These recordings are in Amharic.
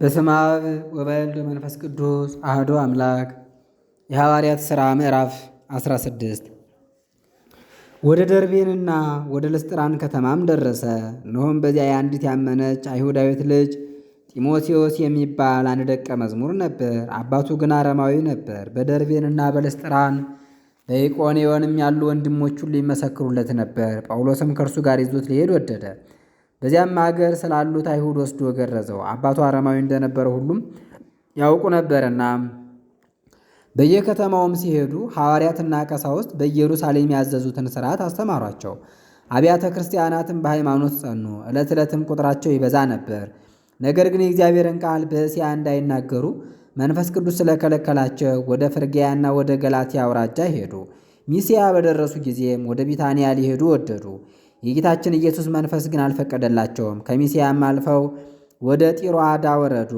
በስመ አብ ወወልድ ወመንፈስ ቅዱስ አሐዱ አምላክ። የሐዋርያት ሥራ ምዕራፍ 16 ወደ ደርቤንና ወደ ልስጥራን ከተማም ደረሰ። እነሆም በዚያ የአንዲት ያመነች አይሁዳዊት ልጅ ጢሞቴዎስ የሚባል አንድ ደቀ መዝሙር ነበር። አባቱ ግን አረማዊ ነበር። በደርቤንና በልስጥራን በኢቆንዮንም ያሉ ወንድሞች ሁሉ ይመሰክሩለት ነበር። ጳውሎስም ከእርሱ ጋር ይዞት ሊሄድ ወደደ። በዚያም አገር ስላሉት አይሁድ ወስዶ ገረዘው። አባቱ አረማዊ እንደነበረ ሁሉም ያውቁ ነበርና። በየከተማውም ሲሄዱ ሐዋርያትና ቀሳውስት በኢየሩሳሌም ያዘዙትን ሥርዓት አስተማሯቸው። አብያተ ክርስቲያናትም በሃይማኖት ጸኑ። ዕለት ዕለትም ቁጥራቸው ይበዛ ነበር። ነገር ግን የእግዚአብሔርን ቃል በእስያ እንዳይናገሩ መንፈስ ቅዱስ ስለከለከላቸው ወደ ፍርግያና ወደ ገላትያ አውራጃ ሄዱ። ሚስያ በደረሱ ጊዜም ወደ ቢታንያ ሊሄዱ ወደዱ። የጌታችን ኢየሱስ መንፈስ ግን አልፈቀደላቸውም። ከሚስያም አልፈው ወደ ጢሮአዳ ወረዱ።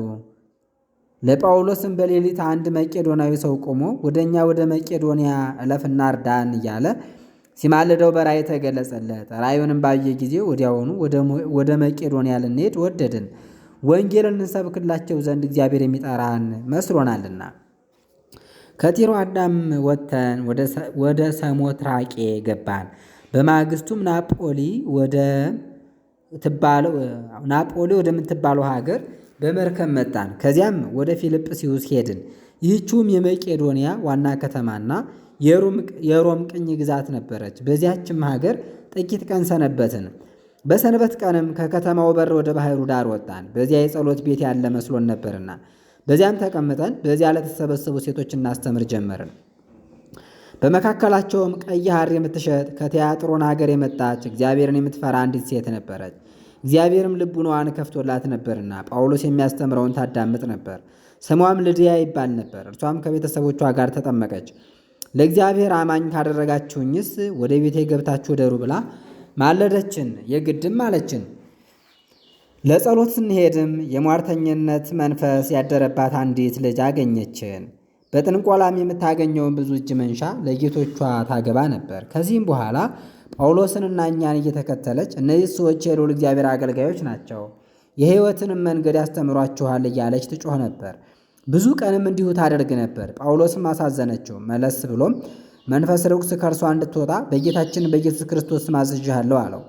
ለጳውሎስም በሌሊት አንድ መቄዶናዊ ሰው ቆሞ ወደ እኛ ወደ መቄዶንያ እለፍና እርዳን እያለ ሲማልደው በራእይ ተገለጸለት። ራእዩንም ባየ ጊዜ ወዲያውኑ ወደ መቄዶንያ ልንሄድ ወደድን፣ ወንጌልን እንሰብክላቸው ዘንድ እግዚአብሔር የሚጠራን መስሎናልና። ከጢሮአዳም ወጥተን ወደ ሰሞትራቄ ገባን። በማግስቱም ናጶሊ ወደምትባለው ሀገር በመርከብ መጣን። ከዚያም ወደ ፊልጵስዩስ ሄድን። ይህችውም የመቄዶንያ ዋና ከተማና የሮም ቅኝ ግዛት ነበረች። በዚያችም ሀገር ጥቂት ቀን ሰነበትን። በሰንበት ቀንም ከከተማው በር ወደ ባሕሩ ዳር ወጣን። በዚያ የጸሎት ቤት ያለ መስሎን ነበርና በዚያም ተቀምጠን በዚያ ለተሰበሰቡ ሴቶች እናስተምር ጀመርን። በመካከላቸውም ቀይ ሐር የምትሸጥ ከቲያጥሮን ሀገር የመጣች እግዚአብሔርን የምትፈራ አንዲት ሴት ነበረች። እግዚአብሔርም ልቡናዋን ከፍቶላት ነበርና ጳውሎስ የሚያስተምረውን ታዳምጥ ነበር። ስሟም ልድያ ይባል ነበር። እርሷም ከቤተሰቦቿ ጋር ተጠመቀች። ለእግዚአብሔር አማኝ ካደረጋችሁኝስ ወደ ቤቴ ገብታችሁ ደሩ ብላ ማለደችን። የግድም አለችን። ለጸሎት ስንሄድም የሟርተኝነት መንፈስ ያደረባት አንዲት ልጅ አገኘችን። በጥንቆላም የምታገኘውን ብዙ እጅ መንሻ ለጌቶቿ ታገባ ነበር። ከዚህም በኋላ ጳውሎስንና እኛን እየተከተለች እነዚህ ሰዎች የልዑል እግዚአብሔር አገልጋዮች ናቸው፣ የሕይወትንም መንገድ ያስተምሯችኋል እያለች ትጮህ ነበር። ብዙ ቀንም እንዲሁ ታደርግ ነበር። ጳውሎስም አሳዘነችው። መለስ ብሎም መንፈስ ርኩስ ከእርሷ እንድትወጣ በጌታችን በኢየሱስ ክርስቶስ ስም አዝዤሃለሁ አለው።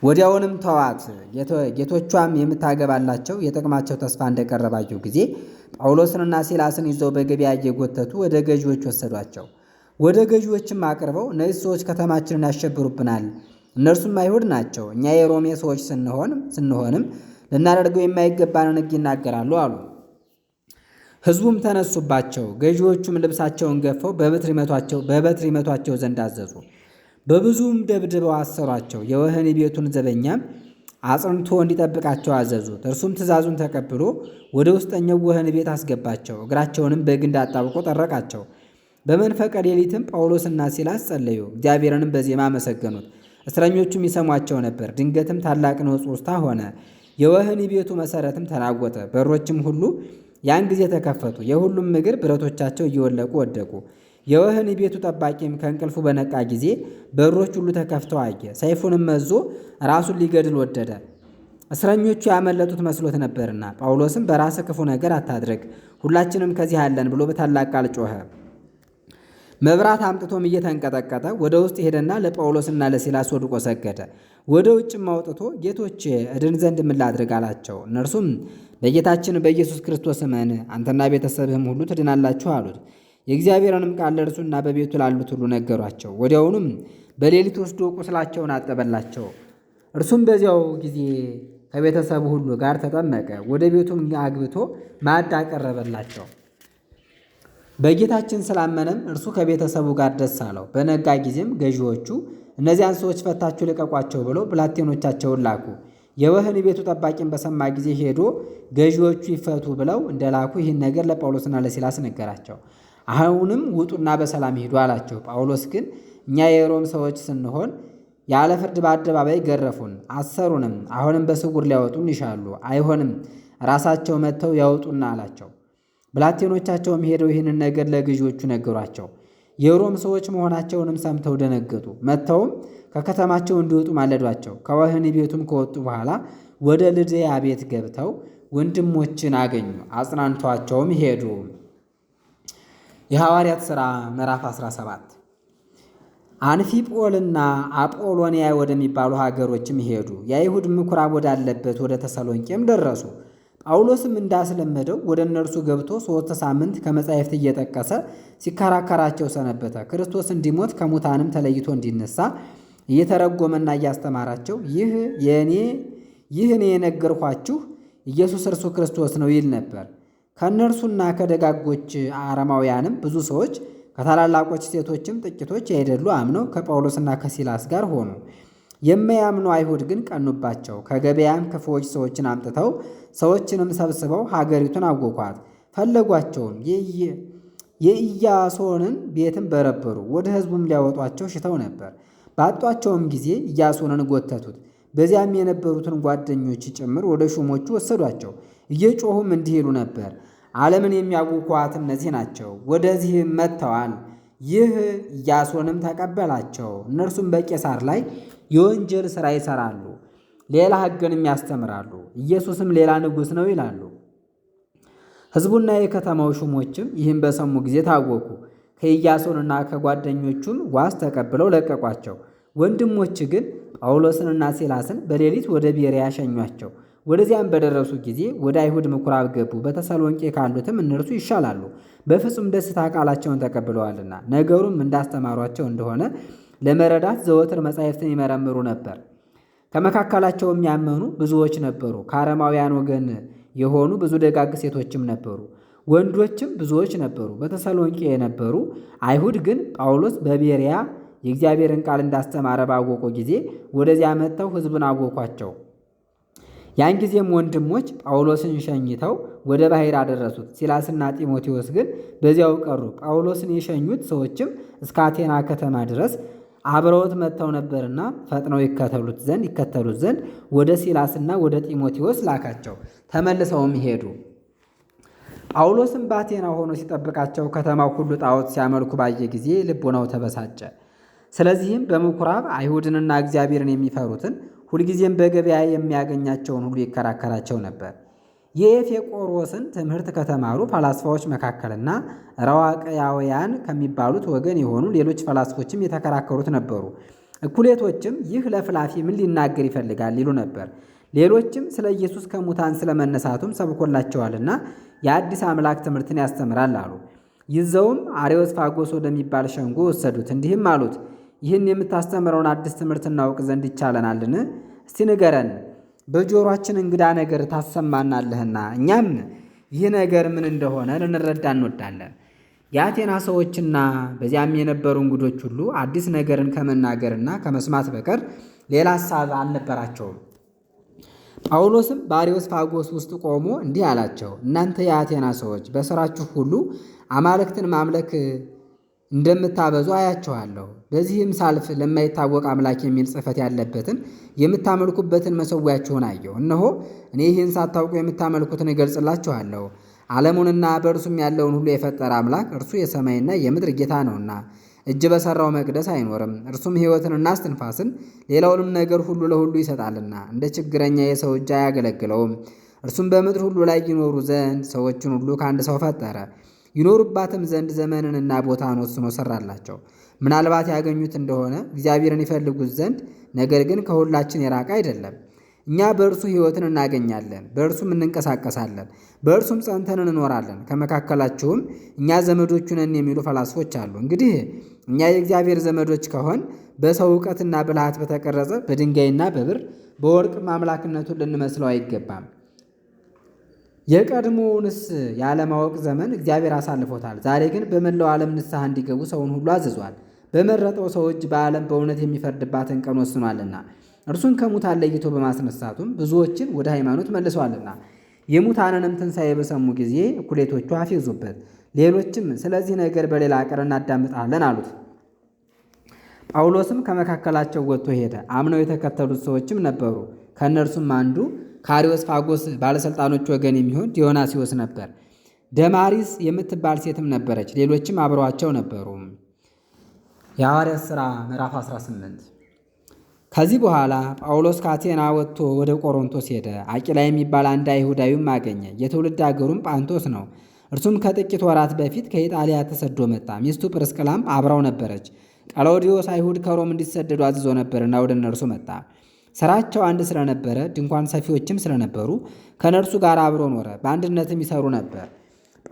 ወዲያውንም ተዋት። ጌቶቿም የምታገባላቸው የጥቅማቸው ተስፋ እንደቀረባቸው ጊዜ ጳውሎስንና ሲላስን ይዘው በገበያ እየጎተቱ ወደ ገዢዎች ወሰዷቸው። ወደ ገዢዎችም አቅርበው እነዚህ ሰዎች ከተማችንን ያሸብሩብናል፣ እነርሱም አይሁድ ናቸው፣ እኛ የሮሜ ሰዎች ስንሆንም ልናደርገው የማይገባንን ሕግ ይናገራሉ አሉ። ሕዝቡም ተነሱባቸው። ገዢዎቹም ልብሳቸውን ገፈው በበትር ይመቷቸው ዘንድ አዘዙ። በብዙም ደብድበው አሰሯቸው። የወህኒ ቤቱን ዘበኛም አጽንቶ እንዲጠብቃቸው አዘዙት። እርሱም ትእዛዙን ተቀብሎ ወደ ውስጠኛው ወህኒ ቤት አስገባቸው። እግራቸውንም በግንድ አጣብቆ ጠረቃቸው። በመንፈቀ ሌሊትም ጳውሎስና ሲላስ ጸለዩ፣ እግዚአብሔርንም በዜማ አመሰገኑት። እስረኞቹም ይሰሟቸው ነበር። ድንገትም ታላቅ ንውጽውጽታ ሆነ። የወህኒ ቤቱ መሠረትም ተናወጠ። በሮችም ሁሉ ያን ጊዜ ተከፈቱ። የሁሉም እግር ብረቶቻቸው እየወለቁ ወደቁ። የወህኒ ቤቱ ጠባቂም ከእንቅልፉ በነቃ ጊዜ በሮች ሁሉ ተከፍተው አየ። ሰይፉንም መዞ ራሱን ሊገድል ወደደ። እስረኞቹ ያመለጡት መስሎት ነበርና ጳውሎስም በራስህ ክፉ ነገር አታድርግ፣ ሁላችንም ከዚህ አለን ብሎ በታላቅ ቃል ጮኸ። መብራት አምጥቶም እየተንቀጠቀጠ ወደ ውስጥ ሄደና ለጳውሎስና ለሲላስ ወድቆ ሰገደ። ወደ ውጭም አውጥቶ ጌቶቼ እድን ዘንድ ምን ላድርግ አላቸው። እነርሱም በጌታችን በኢየሱስ ክርስቶስ እመን፣ አንተና ቤተሰብህም ሁሉ ትድናላችሁ አሉት። የእግዚአብሔርንም ቃል ለእርሱና በቤቱ ላሉት ሁሉ ነገሯቸው። ወዲያውኑም በሌሊት ወስዶ ቁስላቸውን አጠበላቸው። እርሱም በዚያው ጊዜ ከቤተሰቡ ሁሉ ጋር ተጠመቀ። ወደ ቤቱም አግብቶ ማዕድ አቀረበላቸው። በጌታችን ስላመነም እርሱ ከቤተሰቡ ጋር ደስ አለው። በነጋ ጊዜም ገዢዎቹ እነዚያን ሰዎች ፈታችሁ ልቀቋቸው ብለው ብላቴኖቻቸውን ላኩ። የወህኒ ቤቱ ጠባቂን በሰማ ጊዜ ሄዶ ገዢዎቹ ይፈቱ ብለው እንደላኩ ይህን ነገር ለጳውሎስና ለሲላስ ነገራቸው። አሁንም ውጡና በሰላም ሂዱ አላቸው። ጳውሎስ ግን እኛ የሮም ሰዎች ስንሆን ያለ ፍርድ በአደባባይ ገረፉን፣ አሰሩንም። አሁንም በስውር ሊያወጡን ይሻሉ፣ አይሆንም፣ ራሳቸው መጥተው ያወጡና አላቸው። ብላቴኖቻቸውም ሄደው ይህንን ነገር ለገዢዎቹ ነገሯቸው። የሮም ሰዎች መሆናቸውንም ሰምተው ደነገጡ። መጥተውም ከከተማቸው እንዲወጡ ማለዷቸው። ከወህኒ ቤቱም ከወጡ በኋላ ወደ ልድያ ቤት ገብተው ወንድሞችን አገኙ፣ አጽናንቷቸውም ሄዱ። የሐዋርያት ሥራ ምዕራፍ 17 አንፊጶልና አጶሎንያ ወደሚባሉ ሀገሮችም ሄዱ። የአይሁድ ምኩራብ ወዳለበት ወደ ተሰሎንቄም ደረሱ። ጳውሎስም እንዳስለመደው ወደ እነርሱ ገብቶ 3 ሳምንት ከመጻሕፍት እየጠቀሰ ሲከራከራቸው ሰነበተ። ክርስቶስ እንዲሞት ከሙታንም ተለይቶ እንዲነሳ እየተረጎመና እያስተማራቸው ይህ እኔ የነገርኳችሁ ኢየሱስ እርሱ ክርስቶስ ነው ይል ነበር። ከእነርሱና ከደጋጎች አረማውያንም ብዙ ሰዎች ከታላላቆች ሴቶችም ጥቂቶች ያይደሉ አምነው ከጳውሎስና ከሲላስ ጋር ሆኑ። የማያምኑ አይሁድ ግን ቀኑባቸው። ከገበያም ክፉዎች ሰዎችን አምጥተው ሰዎችንም ሰብስበው ሀገሪቱን አወኳት። ፈለጓቸውም፣ የኢያሶንን ቤትም በረበሩ። ወደ ሕዝቡም ሊያወጧቸው ሽተው ነበር። ባጧቸውም ጊዜ ኢያሶንን ጎተቱት። በዚያም የነበሩትን ጓደኞች ጭምር ወደ ሹሞቹ ወሰዷቸው። እየጮሁም እንዲህ ይሉ ነበር፣ ዓለምን የሚያውኳት እነዚህ ናቸው፣ ወደዚህም መጥተዋል። ይህ ኢያሶንም ተቀበላቸው። እነርሱም በቄሳር ላይ የወንጀል ሥራ ይሠራሉ፣ ሌላ ሕግንም ያስተምራሉ፣ ኢየሱስም ሌላ ንጉሥ ነው ይላሉ። ሕዝቡና የከተማው ሹሞችም ይህም በሰሙ ጊዜ ታወኩ። ከኢያሶንና ከጓደኞቹም ዋስ ተቀብለው ለቀቋቸው። ወንድሞች ግን ጳውሎስንና ሲላስን በሌሊት ወደ ቤርያ ሸኟቸው። ወደዚያም በደረሱ ጊዜ ወደ አይሁድ ምኩራብ ገቡ። በተሰሎንቄ ካሉትም እነርሱ ይሻላሉ፣ በፍጹም ደስታ ቃላቸውን ተቀብለዋልና። ነገሩም እንዳስተማሯቸው እንደሆነ ለመረዳት ዘወትር መጻሕፍትን ይመረምሩ ነበር። ከመካከላቸውም ያመኑ ብዙዎች ነበሩ። ከአረማውያን ወገን የሆኑ ብዙ ደጋግ ሴቶችም ነበሩ፣ ወንዶችም ብዙዎች ነበሩ። በተሰሎንቄ የነበሩ አይሁድ ግን ጳውሎስ በቤርያ የእግዚአብሔርን ቃል እንዳስተማረ ባወቁ ጊዜ ወደዚያ መጥተው ሕዝቡን አወኳቸው። ያን ጊዜም ወንድሞች ጳውሎስን ሸኝተው ወደ ባሕር አደረሱት። ሲላስና ጢሞቴዎስ ግን በዚያው ቀሩ። ጳውሎስን የሸኙት ሰዎችም እስከ አቴና ከተማ ድረስ አብረውት መጥተው ነበርና ፈጥነው ይከተሉት ዘንድ ወደ ሲላስና ወደ ጢሞቴዎስ ላካቸው። ተመልሰውም ሄዱ። ጳውሎስም በአቴና ሆኖ ሲጠብቃቸው ከተማው ሁሉ ጣዖት ሲያመልኩ ባየ ጊዜ ልቡናው ተበሳጨ። ስለዚህም በምኩራብ አይሁድንና እግዚአብሔርን የሚፈሩትን ሁልጊዜም በገበያ የሚያገኛቸውን ሁሉ ይከራከራቸው ነበር። የኤፌቆሮስን ትምህርት ከተማሩ ፈላስፋዎች መካከልና ረዋቅያውያን ከሚባሉት ወገን የሆኑ ሌሎች ፈላስፎችም የተከራከሩት ነበሩ። እኩሌቶችም ይህ ለፍላፊ ምን ሊናገር ይፈልጋል ይሉ ነበር። ሌሎችም ስለ ኢየሱስ ከሙታን ስለመነሳቱም ሰብኮላቸዋልና የአዲስ አምላክ ትምህርትን ያስተምራል አሉ። ይዘውም አርዮስፋጎስ ወደሚባል ሸንጎ ወሰዱት። እንዲህም አሉት፣ ይህን የምታስተምረውን አዲስ ትምህርት እናውቅ ዘንድ ይቻለናልን? እስቲ ንገረን፣ በጆሮአችን እንግዳ ነገር ታሰማናለህና እኛም ይህ ነገር ምን እንደሆነ ልንረዳ እንወዳለን። የአቴና ሰዎችና በዚያም የነበሩ እንግዶች ሁሉ አዲስ ነገርን ከመናገርና ከመስማት በቀር ሌላ ሐሳብ አልነበራቸውም። ጳውሎስም በአርዮስፋጎስ ውስጥ ቆሞ እንዲህ አላቸው፣ እናንተ የአቴና ሰዎች በሥራችሁ ሁሉ አማልክትን ማምለክ እንደምታበዙ አያችኋለሁ። በዚህም ሳልፍ ለማይታወቅ አምላክ የሚል ጽሕፈት ያለበትን የምታመልኩበትን መሠዊያችሁን አየሁ። እነሆ እኔ ይህን ሳታውቁ የምታመልኩትን እገልጽላችኋለሁ። ዓለሙንና በእርሱም ያለውን ሁሉ የፈጠረ አምላክ እርሱ የሰማይና የምድር ጌታ ነውና እጅ በሠራው መቅደስ አይኖርም። እርሱም ሕይወትንና እስትንፋስን ሌላውንም ነገር ሁሉ ለሁሉ ይሰጣልና እንደ ችግረኛ የሰው እጅ አያገለግለውም። እርሱም በምድር ሁሉ ላይ ይኖሩ ዘንድ ሰዎችን ሁሉ ከአንድ ሰው ፈጠረ። ይኖሩባትም ዘንድ ዘመንንና ቦታን ወስኖ ሠራላቸው። ምናልባት ያገኙት እንደሆነ እግዚአብሔርን ይፈልጉት ዘንድ፣ ነገር ግን ከሁላችን የራቀ አይደለም። እኛ በእርሱ ሕይወትን እናገኛለን፣ በእርሱም እንንቀሳቀሳለን፣ በእርሱም ጸንተን እንኖራለን። ከመካከላችሁም እኛ ዘመዶቹ ነን የሚሉ ፈላስፎች አሉ። እንግዲህ እኛ የእግዚአብሔር ዘመዶች ከሆን በሰው ዕውቀትና ብልሃት በተቀረጸ በድንጋይና በብር በወርቅም አምላክነቱን ልንመስለው አይገባም። የቀድሞውንስ ያለማወቅ ዘመን እግዚአብሔር አሳልፎታል። ዛሬ ግን በመላው ዓለም ንስሐ እንዲገቡ ሰውን ሁሉ አዝዟል። በመረጠው ሰው እጅ በዓለም በእውነት የሚፈርድባትን ቀን ወስኗልና እርሱን ከሙታን ለይቶ በማስነሳቱም ብዙዎችን ወደ ሃይማኖት መልሰዋልና። የሙታንንም ትንሣኤ በሰሙ ጊዜ እኩሌቶቹ አፌዙበት። ሌሎችም ስለዚህ ነገር በሌላ ቀን እናዳምጣለን አሉት። ጳውሎስም ከመካከላቸው ወጥቶ ሄደ። አምነው የተከተሉት ሰዎችም ነበሩ። ከእነርሱም አንዱ ከአርዮስፋጎስ ባለሥልጣኖች ወገን የሚሆን ዲዮናስዮስ ነበር። ደማሪስ የምትባል ሴትም ነበረች። ሌሎችም አብረዋቸው ነበሩ። የሐዋርያት ሥራ ምዕራፍ 18 ከዚህ በኋላ ጳውሎስ ከአቴና ወጥቶ ወደ ቆሮንቶስ ሄደ። አቂላ የሚባል አንድ አይሁዳዊም አገኘ። የትውልድ አገሩም ጳንቶስ ነው። እርሱም ከጥቂት ወራት በፊት ከኢጣሊያ ተሰዶ መጣ። ሚስቱ ጵርስቅላም አብራው ነበረች። ቀላውዲዮስ አይሁድ ከሮም እንዲሰደዱ አዝዞ ነበርና ወደ እነርሱ መጣ። ሥራቸው አንድ ስለነበረ ድንኳን ሰፊዎችም ስለነበሩ ከነርሱ ጋር አብሮ ኖረ። በአንድነትም ይሰሩ ነበር።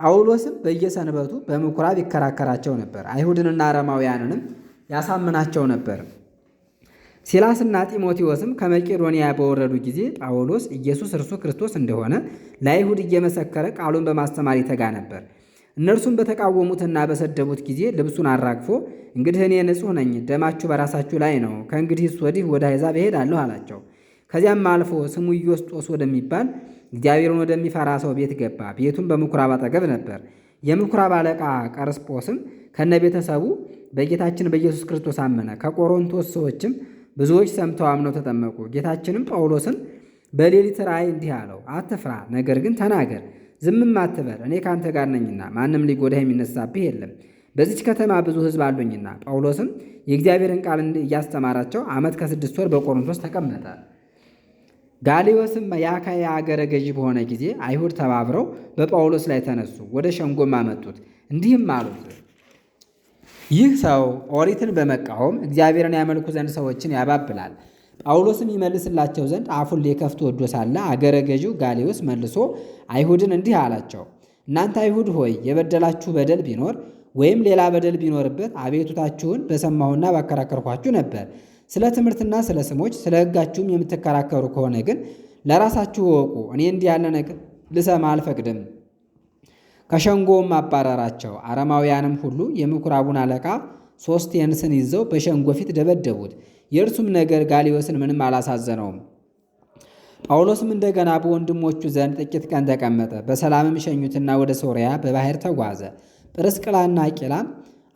ጳውሎስም በየሰንበቱ በምኩራብ ይከራከራቸው ነበር። አይሁድንና አረማውያንንም ያሳምናቸው ነበር። ሲላስና ጢሞቴዎስም ከመቄዶንያ በወረዱ ጊዜ ጳውሎስ ኢየሱስ እርሱ ክርስቶስ እንደሆነ ለአይሁድ እየመሰከረ ቃሉን በማስተማር ይተጋ ነበር። እነርሱም በተቃወሙትና በሰደቡት ጊዜ ልብሱን አራግፎ እንግዲህ እኔ ንጹሕ ነኝ፣ ደማችሁ በራሳችሁ ላይ ነው፣ ከእንግዲህስ ወዲህ ወደ አሕዛብ እሄዳለሁ አላቸው። ከዚያም አልፎ ስሙ ዮስጦስ ወደሚባል እግዚአብሔርን ወደሚፈራ ሰው ቤት ገባ። ቤቱም በምኩራብ አጠገብ ነበር። የምኩራብ አለቃ ቀርስጶስም ከነ ቤተሰቡ በጌታችን በኢየሱስ ክርስቶስ አመነ። ከቆሮንቶስ ሰዎችም ብዙዎች ሰምተው አምነው ተጠመቁ። ጌታችንም ጳውሎስን በሌሊት ራእይ እንዲህ አለው፣ አትፍራ፣ ነገር ግን ተናገር፣ ዝምም አትበል። እኔ ከአንተ ጋር ነኝና ማንም ሊጎዳህ የሚነሳብህ የለም። በዚች ከተማ ብዙ ሕዝብ አሉኝና። ጳውሎስም የእግዚአብሔርን ቃል እያስተማራቸው ዓመት ከ6 ወር በቆሮንቶስ ተቀመጠ። ጋልዮስም የአካያ አገረ ገዢ በሆነ ጊዜ አይሁድ ተባብረው በጳውሎስ ላይ ተነሱ። ወደ ሸንጎም አመጡት። እንዲህም አሉት፣ ይህ ሰው ኦሪትን በመቃወም እግዚአብሔርን ያመልኩ ዘንድ ሰዎችን ያባብላል። ጳውሎስም ይመልስላቸው ዘንድ አፉን ሊከፍት ወዶ ሳለ አገረ ገዢው ጋልዮስ መልሶ አይሁድን እንዲህ አላቸው፣ እናንተ አይሁድ ሆይ የበደላችሁ በደል ቢኖር ወይም ሌላ በደል ቢኖርበት አቤቱታችሁን በሰማሁና ባከራከርኳችሁ ነበር። ስለ ትምህርትና ስለ ስሞች ስለ ሕጋችሁም የምትከራከሩ ከሆነ ግን ለራሳችሁ ወቁ። እኔ እንዲህ ያለ ነገር ልሰማ አልፈቅድም። ከሸንጎውም አባረራቸው። አረማውያንም ሁሉ የምኩራቡን አለቃ ሶስቴንስን ይዘው በሸንጎ ፊት ደበደቡት። የእርሱም ነገር ጋልዮስን ምንም አላሳዘነውም። ጳውሎስም እንደገና በወንድሞቹ ዘንድ ጥቂት ቀን ተቀመጠ። በሰላምም ሸኙትና ወደ ሶርያ በባሕር ተጓዘ። ጵርስቅላና አቂላም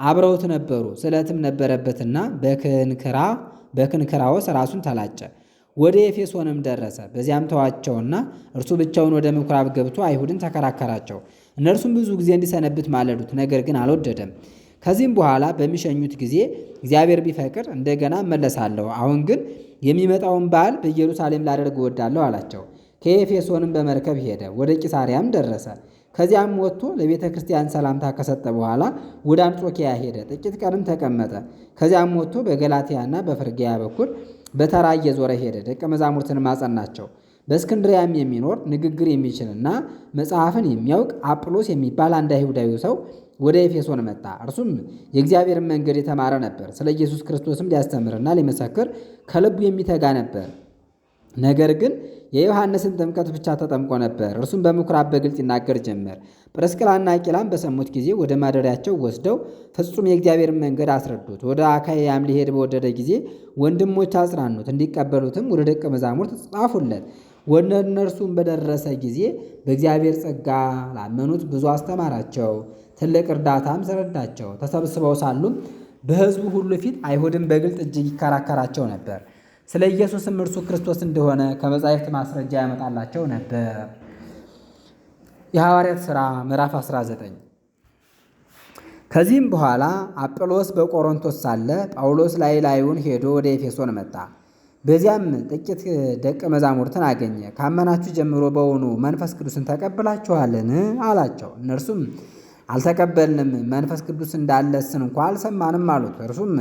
አብረውት ነበሩ። ስለትም ነበረበትና በክንክራዎስ ራሱን ተላጨ። ወደ ኤፌሶንም ደረሰ። በዚያም ተዋቸውና እርሱ ብቻውን ወደ ምኩራብ ገብቶ አይሁድን ተከራከራቸው። እነርሱም ብዙ ጊዜ እንዲሰነብት ማለዱት፣ ነገር ግን አልወደደም። ከዚህም በኋላ በሚሸኙት ጊዜ እግዚአብሔር ቢፈቅድ እንደገና እመለሳለሁ፣ አሁን ግን የሚመጣውን በዓል በኢየሩሳሌም ላደርግ እወዳለሁ አላቸው። ከኤፌሶንም በመርከብ ሄደ። ወደ ቂሳርያም ደረሰ። ከዚያም ወጥቶ ለቤተ ክርስቲያን ሰላምታ ከሰጠ በኋላ ወደ አንጾኪያ ሄደ። ጥቂት ቀንም ተቀመጠ። ከዚያም ወጥቶ በገላትያና በፍርግያ በኩል በተራ እየዞረ ሄደ። ደቀ መዛሙርትንም አጸናቸው። በእስክንድሪያም የሚኖር ንግግር የሚችልና መጽሐፍን የሚያውቅ አጵሎስ የሚባል አንድ አይሁዳዊ ሰው ወደ ኤፌሶን መጣ። እርሱም የእግዚአብሔርን መንገድ የተማረ ነበር። ስለ ኢየሱስ ክርስቶስም ሊያስተምርና ሊመሰክር ከልቡ የሚተጋ ነበር። ነገር ግን የዮሐንስን ጥምቀት ብቻ ተጠምቆ ነበር። እርሱም በምኩራብ በግልጽ ይናገር ጀመር። ጵርስቅላና አቂላም በሰሙት ጊዜ ወደ ማደሪያቸው ወስደው ፍጹም የእግዚአብሔርን መንገድ አስረዱት። ወደ አካይያም ሊሄድ በወደደ ጊዜ ወንድሞች አጽናኑት፣ እንዲቀበሉትም ወደ ደቀ መዛሙርት ጻፉለት። ወደ እነርሱም በደረሰ ጊዜ በእግዚአብሔር ጸጋ ላመኑት ብዙ አስተማራቸው፣ ትልቅ እርዳታም ረዳቸው። ተሰብስበው ሳሉም በሕዝቡ ሁሉ ፊት አይሁድን በግልጥ እጅግ ይከራከራቸው ነበር። ስለ ኢየሱስም እርሱ ክርስቶስ እንደሆነ ከመጻሕፍት ማስረጃ ያመጣላቸው ነበር። የሐዋርያት ሥራ ምዕራፍ 19። ከዚህም በኋላ አጵሎስ በቆሮንቶስ ሳለ ጳውሎስ ላዩን ሄዶ ወደ ኤፌሶን መጣ። በዚያም ጥቂት ደቀ መዛሙርትን አገኘ። ካመናችሁ ጀምሮ በውኑ መንፈስ ቅዱስን ተቀብላችኋልን? አላቸው። እነርሱም አልተቀበልንም፣ መንፈስ ቅዱስ እንዳለስ እንኳ አልሰማንም አሉት። እርሱም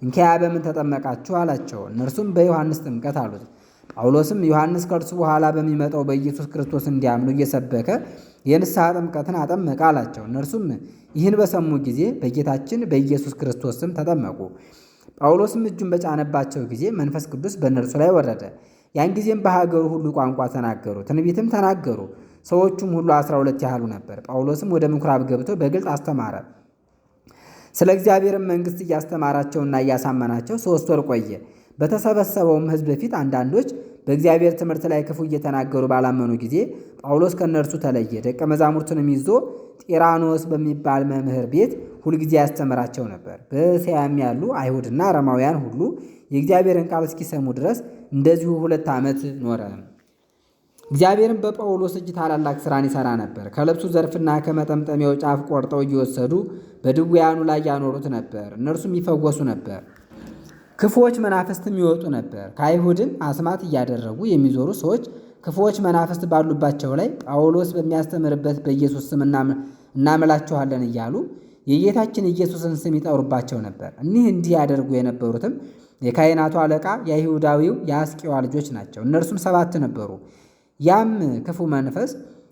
እንኪያ በምን ተጠመቃችሁ? አላቸው። እነርሱም በዮሐንስ ጥምቀት አሉት። ጳውሎስም ዮሐንስ ከእርሱ በኋላ በሚመጣው በኢየሱስ ክርስቶስ እንዲያምኑ እየሰበከ የንስሐ ጥምቀትን አጠመቀ አላቸው። እነርሱም ይህን በሰሙ ጊዜ በጌታችን በኢየሱስ ክርስቶስ ስም ተጠመቁ። ጳውሎስም እጁን በጫነባቸው ጊዜ መንፈስ ቅዱስ በእነርሱ ላይ ወረደ። ያን ጊዜም በሀገሩ ሁሉ ቋንቋ ተናገሩ፣ ትንቢትም ተናገሩ። ሰዎቹም ሁሉ 12 ያህሉ ነበር። ጳውሎስም ወደ ምኩራብ ገብቶ በግልጽ አስተማረ። ስለ እግዚአብሔርም መንግሥት እያስተማራቸውና እያሳመናቸው 3 ወር ቆየ። በተሰበሰበውም ሕዝብ ፊት አንዳንዶች በእግዚአብሔር ትምህርት ላይ ክፉ እየተናገሩ ባላመኑ ጊዜ ጳውሎስ ከእነርሱ ተለየ። ደቀ መዛሙርቱንም ይዞ ጢራኖስ በሚባል መምህር ቤት ሁልጊዜ ያስተምራቸው ነበር። በእስያም ያሉ አይሁድና አረማውያን ሁሉ የእግዚአብሔርን ቃል እስኪሰሙ ድረስ እንደዚሁ 2 ዓመት ኖረ። እግዚአብሔርም በጳውሎስ እጅ ታላላቅ ሥራን ይሠራ ነበር። ከልብሱ ዘርፍና ከመጠምጠሚያው ጫፍ ቆርጠው እየወሰዱ በድውያኑ ላይ ያኖሩት ነበር፣ እነርሱም ይፈወሱ ነበር። ክፉዎች መናፍስትም ይወጡ ነበር። ከአይሁድም አስማት እያደረጉ የሚዞሩ ሰዎች ክፉዎች መናፍስት ባሉባቸው ላይ ጳውሎስ በሚያስተምርበት በኢየሱስ ስም እናምላችኋለን እያሉ የጌታችን ኢየሱስን ስም ይጠሩባቸው ነበር። እንዲህ ያደርጉ የነበሩትም የካህናቱ አለቃ የአይሁዳዊው የአስቄዋ ልጆች ናቸው። እነርሱም 7 ነበሩ። ያም ክፉ መንፈስ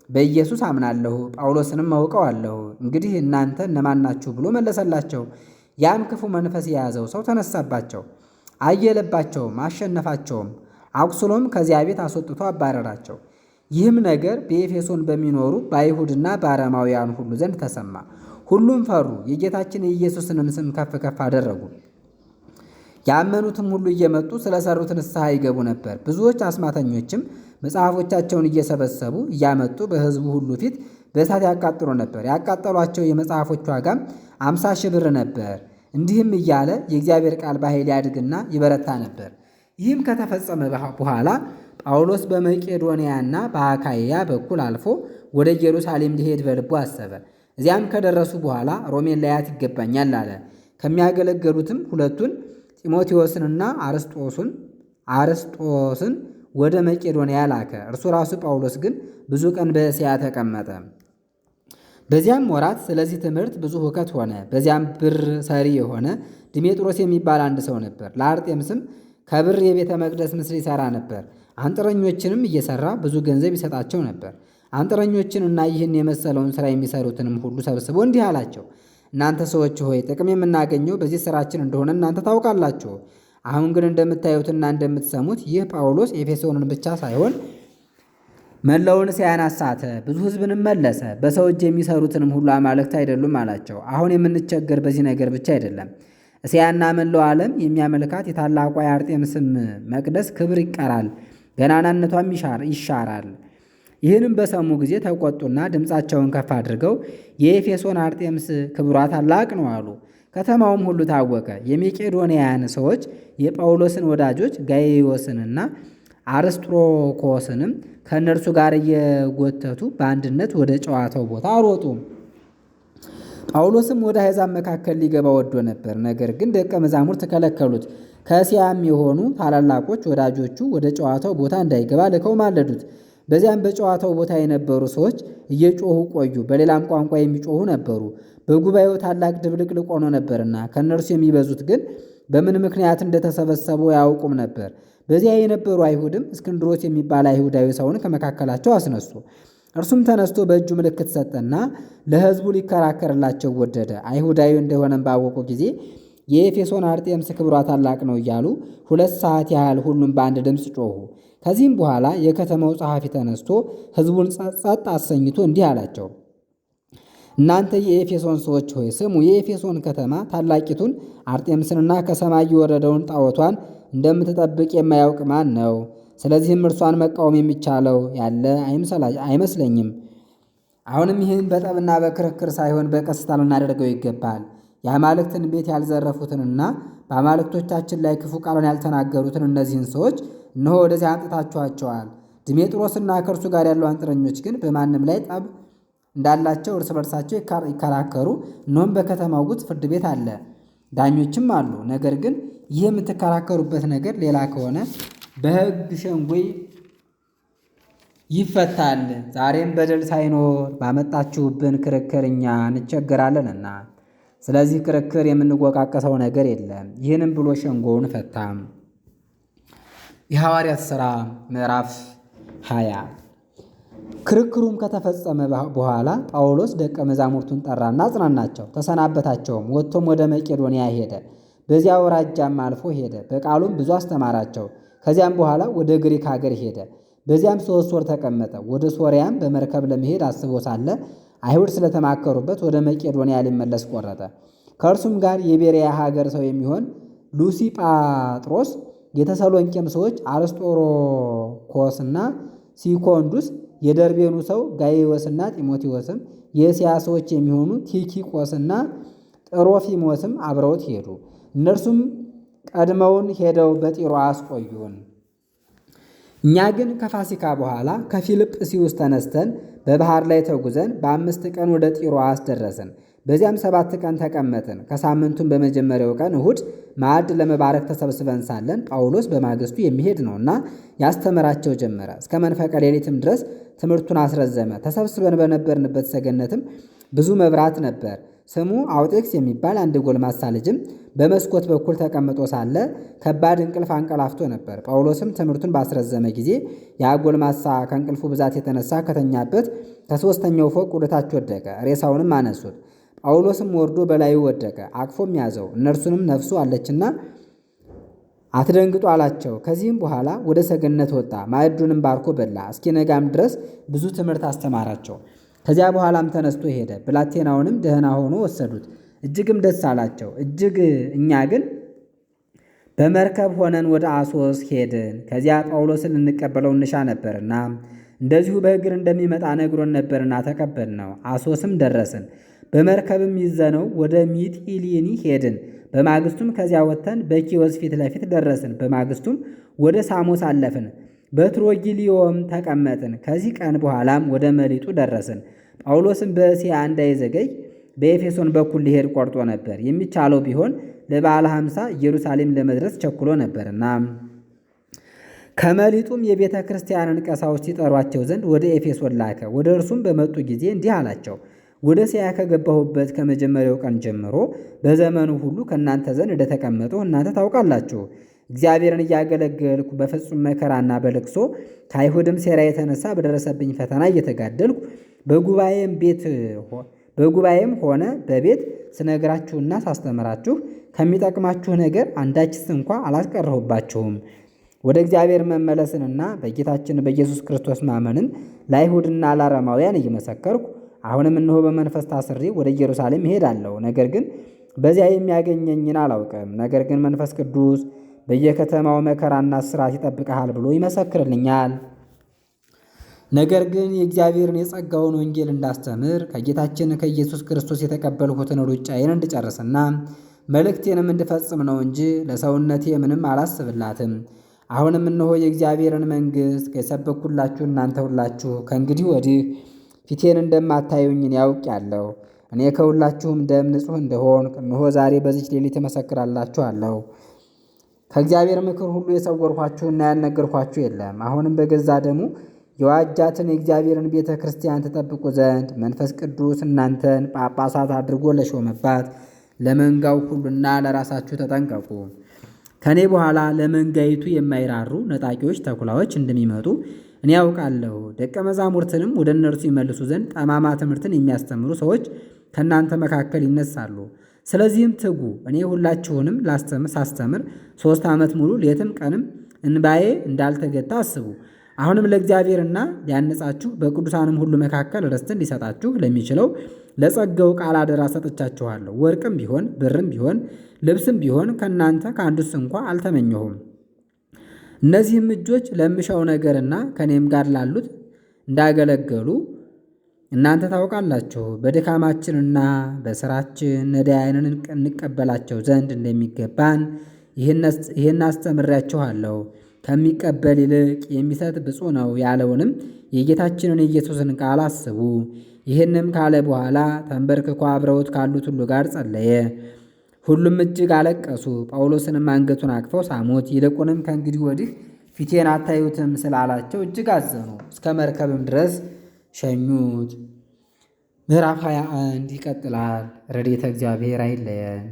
በኢየሱስ አምናለሁ፣ ጳውሎስንም አውቀዋለሁ፣ እንግዲህ እናንተ እነማን ናችሁ ብሎ መለሰላቸው። ያም ክፉ መንፈስ የያዘው ሰው ተነሳባቸው፣ አየለባቸውም፣ አሸነፋቸውም። አቁስሎም ከዚያ ቤት አስወጥቶ አባረራቸው። ይህም ነገር በኤፌሶን በሚኖሩ በአይሁድና በአረማውያን ሁሉ ዘንድ ተሰማ። ሁሉም ፈሩ፣ የጌታችን የኢየሱስንም ስም ከፍ ከፍ አደረጉ። ያመኑትም ሁሉ እየመጡ ስለሰሩት ንስሐ ይገቡ ነበር። ብዙዎች አስማተኞችም መጽሐፎቻቸውን እየሰበሰቡ እያመጡ በሕዝቡ ሁሉ ፊት በእሳት ያቃጥሉ ነበር። ያቃጠሏቸው የመጽሐፎች ዋጋም 50 ሺህ ብር ነበር። እንዲህም እያለ የእግዚአብሔር ቃል በኃይል ያድግና ይበረታ ነበር። ይህም ከተፈጸመ በኋላ ጳውሎስ በመቄዶንያና በአካይያ በኩል አልፎ ወደ ኢየሩሳሌም ሊሄድ በልቡ አሰበ። እዚያም ከደረሱ በኋላ ሮሜን ላያት ይገባኛል አለ። ከሚያገለግሉትም ሁለቱን ጢሞቴዎስንና አርስጦስን ወደ መቄዶንያ ላከ። እርሱ ራሱ ጳውሎስ ግን ብዙ ቀን በእስያ ተቀመጠ። በዚያም ወራት ስለዚህ ትምህርት ብዙ ሁከት ሆነ። በዚያም ብር ሰሪ የሆነ ድሜጥሮስ የሚባል አንድ ሰው ነበር። ለአርጤምስም ከብር የቤተ መቅደስ ምስል ይሠራ ነበር። አንጥረኞችንም እየሠራ ብዙ ገንዘብ ይሰጣቸው ነበር። አንጥረኞችንና ይህን የመሰለውን ሥራ የሚሰሩትንም ሁሉ ሰብስቦ እንዲህ አላቸው፣ እናንተ ሰዎች ሆይ ጥቅም የምናገኘው በዚህ ሥራችን እንደሆነ እናንተ ታውቃላችሁ። አሁን ግን እንደምታዩትና እንደምትሰሙት ይህ ጳውሎስ ኤፌሶንን ብቻ ሳይሆን መላውን እስያን አሳተ፣ ብዙ ሕዝብንም መለሰ። በሰው እጅ የሚሰሩትንም ሁሉ አማልክት አይደሉም አላቸው። አሁን የምንቸገር በዚህ ነገር ብቻ አይደለም። እስያና መላው ዓለም የሚያመልካት የታላቋ የአርጤምስም መቅደስ ክብር ይቀራል፣ ገናናነቷም ይሻራል። ይህንም በሰሙ ጊዜ ተቆጡና ድምፃቸውን ከፍ አድርገው የኤፌሶን አርጤምስ ክብሯ ታላቅ ነው አሉ። ከተማውም ሁሉ ታወቀ። የመቄዶንያን ሰዎች የጳውሎስን ወዳጆች ጋይዮስንና አርስጥሮኮስንም ከእነርሱ ጋር እየጎተቱ በአንድነት ወደ ጨዋታው ቦታ አሮጡ። ጳውሎስም ወደ አሕዛብ መካከል ሊገባ ወዶ ነበር። ነገር ግን ደቀ መዛሙርት ከለከሉት። ከእስያም የሆኑ ታላላቆች ወዳጆቹ ወደ ጨዋታው ቦታ እንዳይገባ ልከው ማለዱት። በዚያም በጨዋታው ቦታ የነበሩ ሰዎች እየጮኹ ቆዩ። በሌላም ቋንቋ የሚጮኹ ነበሩ። በጉባኤው ታላቅ ድብልቅልቅ ሆኖ ነበርና ከእነርሱ የሚበዙት ግን በምን ምክንያት እንደተሰበሰቡ አያውቁም ነበር። በዚያ የነበሩ አይሁድም እስክንድሮስ የሚባል አይሁዳዊ ሰውን ከመካከላቸው አስነሱ። እርሱም ተነስቶ በእጁ ምልክት ሰጠና ለሕዝቡ ሊከራከርላቸው ወደደ። አይሁዳዊ እንደሆነም ባወቁ ጊዜ የኤፌሶን አርጤምስ ክብሯ ታላቅ ነው እያሉ 2 ሰዓት ያህል ሁሉም በአንድ ድምፅ ጮኹ። ከዚህም በኋላ የከተማው ጸሐፊ ተነስቶ ሕዝቡን ጸጥ አሰኝቶ እንዲህ አላቸው፣ እናንተ የኤፌሶን ሰዎች ሆይ ስሙ። የኤፌሶን ከተማ ታላቂቱን አርጤምስንና ከሰማይ የወረደውን ጣዖቷን እንደምትጠብቅ የማያውቅ ማን ነው? ስለዚህም እርሷን መቃወም የሚቻለው ያለ አይመስለኝም። አሁንም ይህን በጠብና በክርክር ሳይሆን በቀስታ ልናደርገው ይገባል። የአማልክትን ቤት ያልዘረፉትንና በአማልክቶቻችን ላይ ክፉ ቃልን ያልተናገሩትን እነዚህን ሰዎች እነሆ ወደዚያ አምጥታችኋቸዋል። ድሜጥሮስና ከእርሱ ጋር ያሉ አንጥረኞች ግን በማንም ላይ ጠብ እንዳላቸው እርስ በርሳቸው ይከራከሩ። እነሆም በከተማው ውስጥ ፍርድ ቤት አለ፣ ዳኞችም አሉ። ነገር ግን ይህ የምትከራከሩበት ነገር ሌላ ከሆነ በሕግ ሸንጎ ይፈታል። ዛሬም በደል ሳይኖር ባመጣችሁብን ክርክር እኛ እንቸገራለንና ስለዚህ ክርክር የምንወቃቀሰው ነገር የለም። ይህንም ብሎ ሸንጎውን ፈታም። የሐዋርያት ሥራ ምዕራፍ 20። ክርክሩም ከተፈጸመ በኋላ ጳውሎስ ደቀ መዛሙርቱን ጠራና አጽናናቸው፣ ተሰናበታቸውም። ወጥቶም ወደ መቄዶንያ ሄደ። በዚያ ወራጃም አልፎ ሄደ። በቃሉም ብዙ አስተማራቸው። ከዚያም በኋላ ወደ ግሪክ ሀገር ሄደ። በዚያም 3 ወር ተቀመጠ። ወደ ሶርያም በመርከብ ለመሄድ አስቦ ሳለ አይሁድ ስለተማከሩበት ወደ መቄዶንያ ሊመለስ ቆረጠ። ከእርሱም ጋር የቤርያ ሀገር ሰው የሚሆን ሉሲጳጥሮስ፣ የተሰሎንቄም ሰዎች አርስጦሮኮስና ሲኮንዱስ፣ የደርቤኑ ሰው ጋይዮስና ጢሞቴዎስም፣ የእስያ ሰዎች የሚሆኑ ቲኪቆስና ጥሮፊሞስም አብረውት ሄዱ። እነርሱም ቀድመውን ሄደው በጢሮአስ ቆዩን። እኛ ግን ከፋሲካ በኋላ ከፊልጵስዩስ ተነስተን በባህር ላይ ተጉዘን በ5 ቀን ወደ ጢሮአስ ደረስን። በዚያም 7 ቀን ተቀመጥን። ከሳምንቱም በመጀመሪያው ቀን እሁድ ማዕድ ለመባረክ ተሰብስበን ሳለን ጳውሎስ በማግስቱ የሚሄድ ነውና ያስተምራቸው ጀመረ። እስከ መንፈቀ ሌሊትም ድረስ ትምህርቱን አስረዘመ። ተሰብስበን በነበርንበት ሰገነትም ብዙ መብራት ነበር። ስሙ አውጤክስ የሚባል አንድ ጎልማሳ ልጅም በመስኮት በኩል ተቀምጦ ሳለ ከባድ እንቅልፍ አንቀላፍቶ ነበር። ጳውሎስም ትምህርቱን ባስረዘመ ጊዜ ያ ጎልማሳ ከእንቅልፉ ብዛት የተነሳ ከተኛበት ከሦስተኛው ፎቅ ወደታች ወደቀ። ሬሳውንም አነሱት። ጳውሎስም ወርዶ በላዩ ወደቀ፣ አቅፎም ያዘው። እነርሱንም ነፍሱ አለችና አትደንግጡ አላቸው። ከዚህም በኋላ ወደ ሰገነት ወጣ፣ ማዕዱንም ባርኮ በላ። እስኪነጋም ድረስ ብዙ ትምህርት አስተማራቸው። ከዚያ በኋላም ተነስቶ ሄደ። ብላቴናውንም ደህና ሆኖ ወሰዱት፣ እጅግም ደስ አላቸው። እኛ ግን በመርከብ ሆነን ወደ አሶስ ሄድን። ከዚያ ጳውሎስን ልንቀበለው እንሻ ነበርና እንደዚሁ በእግር እንደሚመጣ ነግሮን ነበርና ተቀበልነው። አሶስም ደረስን። በመርከብም ይዘነው ወደ ሚጢሊኒ ሄድን። በማግስቱም ከዚያ ወጥተን በኪዮስ ፊት ለፊት ደረስን። በማግስቱም ወደ ሳሞስ አለፍን። በትሮጊሊዮም ተቀመጥን። ከዚህ ቀን በኋላም ወደ መሊጡ ደረስን። ጳውሎስም በእስያ እንዳይዘገይ በኤፌሶን በኩል ሊሄድ ቆርጦ ነበር። የሚቻለው ቢሆን ለበዓለ ሃምሳ ኢየሩሳሌም ለመድረስ ቸኩሎ ነበርና ከመሊጡም የቤተ ክርስቲያንን ቀሳውስት ይጠሯቸው ዘንድ ወደ ኤፌሶን ላከ። ወደ እርሱም በመጡ ጊዜ እንዲህ አላቸው፣ ወደ እስያ ከገባሁበት ከመጀመሪያው ቀን ጀምሮ በዘመኑ ሁሉ ከእናንተ ዘንድ እንደተቀመጠው እናንተ ታውቃላችሁ። እግዚአብሔርን እያገለገልኩ በፍጹም መከራና በልቅሶ ከአይሁድም ሴራ የተነሳ በደረሰብኝ ፈተና እየተጋደልኩ በጉባኤም ሆነ በቤት ስነግራችሁና ሳስተምራችሁ ከሚጠቅማችሁ ነገር አንዳችስ እንኳ አላስቀረሁባችሁም። ወደ እግዚአብሔር መመለስንና በጌታችን በኢየሱስ ክርስቶስ ማመንን ለአይሁድና ለአረማውያን እየመሰከርኩ አሁንም እነሆ በመንፈስ ታስሬ ወደ ኢየሩሳሌም እሄዳለሁ። ነገር ግን በዚያ የሚያገኘኝን አላውቅም። ነገር ግን መንፈስ ቅዱስ በየከተማው መከራና እስራት ይጠብቅሃል ብሎ ይመሰክርልኛል። ነገር ግን የእግዚአብሔርን የጸጋውን ወንጌል እንዳስተምር ከጌታችን ከኢየሱስ ክርስቶስ የተቀበልሁትን ሩጫዬን እንድጨርስና መልእክቴንም እንድፈጽም ነው እንጂ ለሰውነቴ ምንም አላስብላትም። አሁንም እነሆ የእግዚአብሔርን መንግሥት ከሰበኩላችሁ እናንተ ሁላችሁ ከእንግዲህ ወዲህ ፊቴን እንደማታዩኝን ያውቃለሁ። እኔ ከሁላችሁም ደም ንጹሕ እንደሆን እነሆ ዛሬ በዚች ሌሊት እመሰክራላችኋለሁ። ከእግዚአብሔር ምክር ሁሉ የሰወርኋችሁና ያልነገርኋችሁ የለም። አሁንም በገዛ ደሙ የዋጃትን የእግዚአብሔርን ቤተ ክርስቲያን ትጠብቁ ዘንድ መንፈስ ቅዱስ እናንተን ጳጳሳት አድርጎ ለሾመባት ለመንጋው ሁሉና ለራሳችሁ ተጠንቀቁ። ከእኔ በኋላ ለመንጋይቱ የማይራሩ ነጣቂዎች ተኩላዎች እንደሚመጡ እኔ ያውቃለሁ። ደቀ መዛሙርትንም ወደ እነርሱ ይመልሱ ዘንድ ጠማማ ትምህርትን የሚያስተምሩ ሰዎች ከእናንተ መካከል ይነሳሉ። ስለዚህም ትጉ። እኔ ሁላችሁንም ሳስተምር 3 ዓመት ሙሉ ሌትም ቀንም እንባዬ እንዳልተገታ አስቡ። አሁንም ለእግዚአብሔርና ሊያነጻችሁ በቅዱሳንም ሁሉ መካከል ርስትን ሊሰጣችሁ ለሚችለው ለጸጋው ቃል አደራ ሰጥቻችኋለሁ። ወርቅም ቢሆን ብርም ቢሆን ልብስም ቢሆን ከእናንተ ከአንዱስ እንኳ አልተመኘሁም። እነዚህም እጆች ለምሻው ነገርና ከእኔም ጋር ላሉት እንዳገለገሉ እናንተ ታውቃላችሁ። በድካማችንና በሥራችን ነዳያንን እንቀበላቸው ዘንድ እንደሚገባን ይህን አስተምሬያችኋለሁ። ከሚቀበል ይልቅ የሚሰጥ ብፁዕ ነው ያለውንም የጌታችንን የኢየሱስን ቃል አስቡ። ይህንም ካለ በኋላ ተንበርክኮ አብረውት ካሉት ሁሉ ጋር ጸለየ። ሁሉም እጅግ አለቀሱ። ጳውሎስንም አንገቱን አቅፈው ሳሙት። ይልቁንም ከእንግዲህ ወዲህ ፊቴን አታዩትም ስላላቸው እጅግ አዘኑ። እስከ መርከብም ድረስ ሸኙት። ምዕራፍ 21 ይቀጥላል። ረድኤተ እግዚአብሔር አይለየን።